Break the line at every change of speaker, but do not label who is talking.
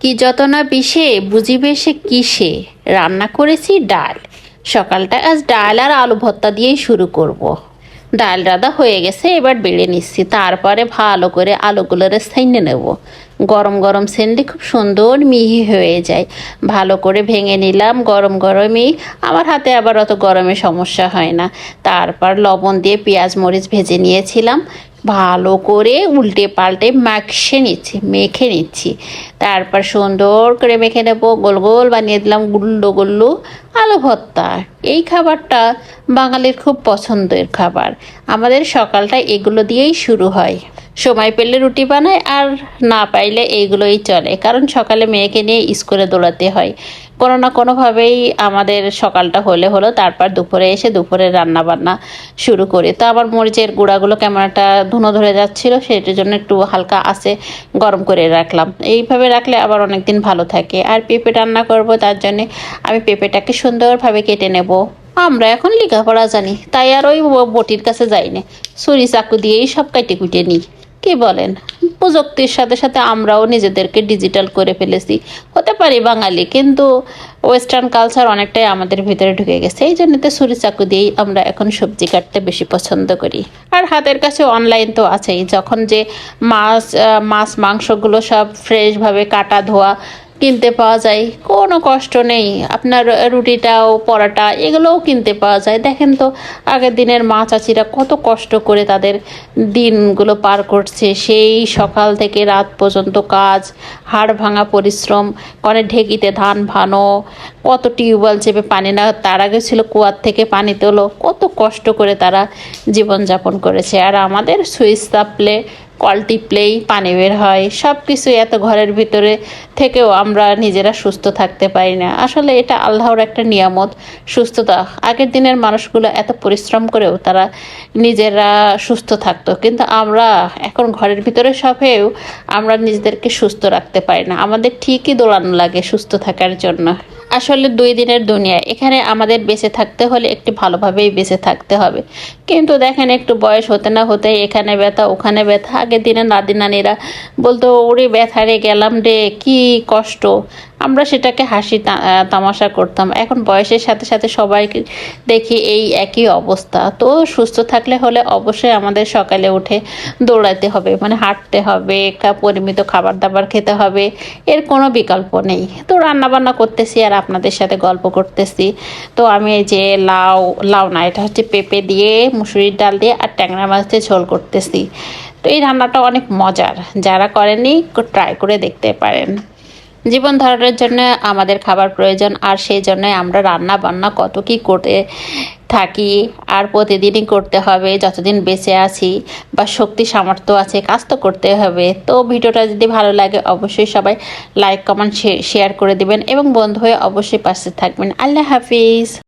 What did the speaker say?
কি যত না বিষে বুঝিবে সে কিসে। রান্না করেছি ডাল। সকালটা আজ ডাল আর আলু ভর্তা দিয়েই শুরু করব। ডাল রাঁধা হয়ে গেছে, এবার বেড়ে নিচ্ছি। তারপরে ভালো করে আলুগুলোরে ছাইনে নেব। গরম গরম সেনলে খুব সুন্দর মিহি হয়ে যায়। ভালো করে ভেঙে নিলাম গরম গরমই। আমার হাতে আবার অত গরমে সমস্যা হয় না। তারপর লবণ দিয়ে পেঁয়াজ মরিচ ভেজে নিয়েছিলাম। ভালো করে উল্টে পাল্টে মেখে নিচ্ছি। তারপর সুন্দর করে মেখে নেব, গোল গোল বানিয়ে দিলাম গুল্লো গুল্লো আলু ভর্তা। এই খাবারটা বাঙালির খুব পছন্দের খাবার। আমাদের সকালটা এগুলো দিয়েই শুরু হয়। সময় পেলে রুটি বানাই, আর না পাইলে এইগুলোই চলে, কারণ সকালে মেয়েকে নিয়ে স্কুলে দৌড়াতে হয়। কোনো না কোনোভাবেই আমাদের সকালটা হলো। তারপর দুপুরে এসে দুপুরে রান্না বান্না শুরু করি। তো আবার মরিচের গুঁড়াগুলো কেমন একটা ধুনো ধরে যাচ্ছিলো, সেটার জন্য একটু হালকা আঁচে গরম করে রাখলাম। এইভাবে রাখলে আবার অনেক দিন ভালো থাকে। আর পেঁপে রান্না করব, তার জন্যে আমি পেঁপেটাকে সুন্দরভাবে কেটে নেব। আমরা এখন লেখাপড়া জানি, তাই আর ওই বটির কাছে যাই না, ছুরি চাকু দিয়েই সব কেটে কুটে নিই। কি বলেন? প্রযুক্তির সাথে সাথে আমরাও নিজেদেরকে ডিজিটাল করে ফেলেছি। হতে পারি বাঙালি, কিন্তু ওয়েস্টার্ন কালচার অনেকটাই আমাদের ভিতরে ঢুকে গেছে। এই জন্যতে ছুরি চাকু দিয়েই আমরা এখন সবজি কাটতে বেশি পছন্দ করি। আর হাতের কাছে অনলাইন তো আছেই। যখন যে মাছ মাংসগুলো সব ফ্রেশভাবে কাটা ধোয়া কিনতে পাওয়া যায়, কোনো কষ্ট নেই। আপনার রুটিটাও পরাটা এগুলোও কিনতে পাওয়া যায়। দেখেন তো আগের দিনের মা চাচিরা কত কষ্ট করে তাদের দিনগুলো পার করছে। সেই সকাল থেকে রাত পর্যন্ত কাজ, হাড় ভাঙা পরিশ্রম, কনে ঢেকিতে ধান ভানো, কত টিউবওয়েল চেপে পানি না, তার আগে ছিল কুয়ার থেকে পানি তোলো। কত কষ্ট করে তারা জীবনযাপন করেছে। আর আমাদের সুইচ চাপলে কল টিপলেই পানি বের হয়। সব কিছু এত ঘরের ভিতরে থেকেও আমরা নিজেরা সুস্থ থাকতে পারি না। আসলে এটা আল্লাহর একটা নিয়ামত, সুস্থতা। আগের দিনের মানুষগুলো এত পরিশ্রম করেও তারা নিজেরা সুস্থ থাকতো, কিন্তু আমরা এখন ঘরের ভিতরে সবেও আমরা নিজেদেরকে সুস্থ রাখতে পারি না। আমাদের ঠিকই দৌড়ানো লাগে সুস্থ থাকার জন্য। আসলে 2 দিনের দুনিয়া, এখানে আমাদের বেঁচে থাকতে হলে একটু ভালোভাবেই বেঁচে থাকতে হবে। কিন্তু দেখেন, একটু বয়স হতে না হতে এখানে ব্যথা ওখানে ব্যথা। আগের দিনে দাদি নানিরা বলতো, ওরে ব্যথা রে গেলাম রে, কি কষ্ট। আমরা সেটাকে হাসি তামাশা করতাম। এখন বয়সের সাথে সাথে সবাইকে দেখি এই একই অবস্থা। তো সুস্থ থাকলে হলে অবশ্যই আমাদের সকালে উঠে দৌড়াতে হবে, মানে হাঁটতে হবে, পরিমিত খাবার দাবার খেতে হবে। এর কোনো বিকল্প নেই। তো রান্নাবান্না করতেছি আর আপনাদের সাথে গল্প করতেছি। তো আমি এই যে লাউ না, এটা হচ্ছে পেঁপে দিয়ে, মুসুরির ডাল দিয়ে আর ট্যাংরা মাছ দিয়ে ঝোল করতেছি। তো এই রান্নাটা অনেক মজার, যারা করেননি ট্রাই করে দেখতে পারেন। জীবন ধারণের জন্য আমাদের খাবার প্রয়োজন, আর সেই জন্য আমরা রান্না বান্না কত কি করে থাকি। আর প্রতিদিনই করতে হবে, যতদিন বেঁচে আছি বা শক্তি সামর্থ্য আছে, কাজ তো করতে হবে। তো ভিডিওটা যদি ভালো লাগে অবশ্যই সবাই লাইক কমেন্ট শেয়ার করে দিবেন, এবং বন্ধু হয়ে অবশ্যই পাশে থাকবেন। আল্লাহ হাফিজ।